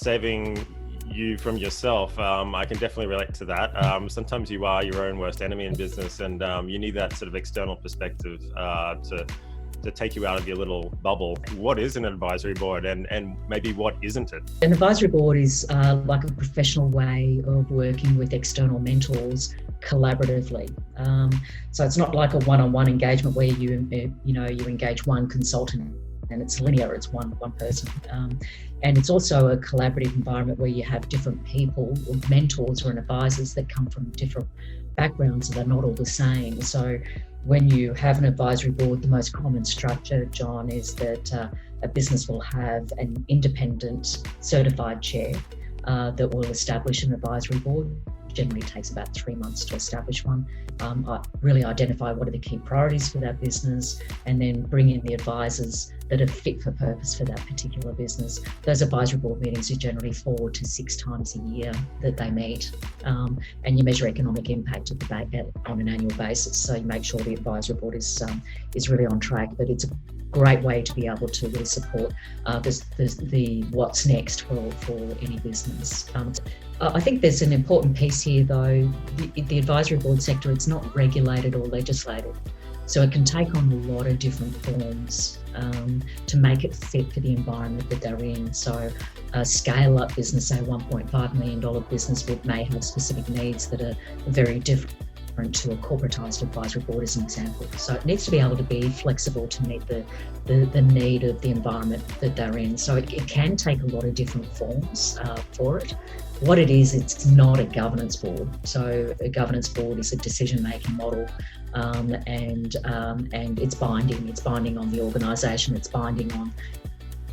saving you from yourself. I can definitely relate to that. Sometimes you are your own worst enemy in business, and you need that sort of external perspective to take you out of your little bubble. What is an advisory board, and maybe what isn't it? An advisory board is like a professional way of working with external mentors collaboratively. So it's not like a one-on-one engagement where you engage one consultant and it's linear, it's one person. And it's also a collaborative environment where you have different people, or mentors or advisors that come from different backgrounds, and they're not all the same. So when you have an advisory board, the most common structure, John, is that a business will have an independent certified chair that will establish an advisory board. Generally takes about 3 months to establish one. Really identify what are the key priorities for that business, and then bring in the advisors that are fit for purpose for that particular business. Those advisory board meetings are generally 4 to 6 times a year that they meet, and you measure economic impact of the bank on an annual basis. So you make sure the advisory board is really on track. But it's a great way to be able to really support the what's next for any business. I think there's an important piece here, though. The advisory board sector, it's not regulated or legislated. So it can take on a lot of different forms to make it fit for the environment that they're in. So a scale-up business, say $1.5 million business, may have specific needs that are very different to a corporatised advisory board, as an example. So it needs to be able to be flexible to meet the need of the environment that they're in. So it can take a lot of different forms for it. What it is, it's not a governance board. So a governance board is a decision-making model, and it's binding. It's binding on the organisation. It's binding on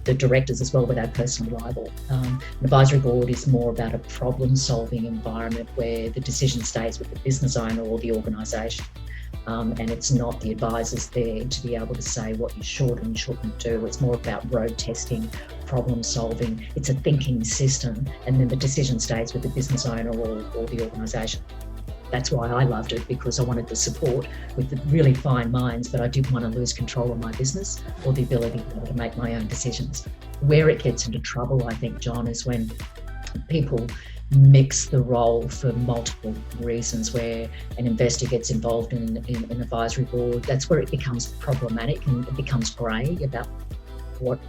the directors as well, but they're personally liable. An advisory board is more about a problem-solving environment where the decision stays with the business owner or the organisation. And it's not the advisors there to be able to say what you should and shouldn't do. It's more about road testing, problem solving. It's a thinking system, and then the decision stays with the business owner or the organisation. That's why I loved it, because I wanted the support with the really fine minds, but I didn't want to lose control of my business or the ability to be able to make my own decisions. Where it gets into trouble, I think, John, is when people mix the role for multiple reasons, where an investor gets involved in an advisory board. That's where it becomes problematic and it becomes grey about what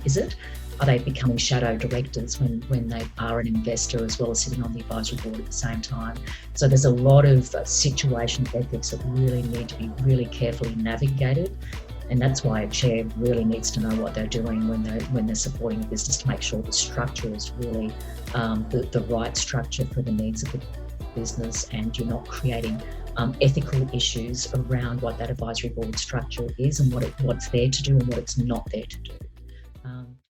is it? Are they becoming shadow directors when they are an investor as well as sitting on the advisory board at the same time? So there's a lot of situation ethics that really need to be really carefully navigated. And that's why a chair really needs to know what they're doing when they're supporting a business, to make sure the structure is really the right structure for the needs of the business, and you're not creating ethical issues around what that advisory board structure is and what it's there to do and what it's not there to do.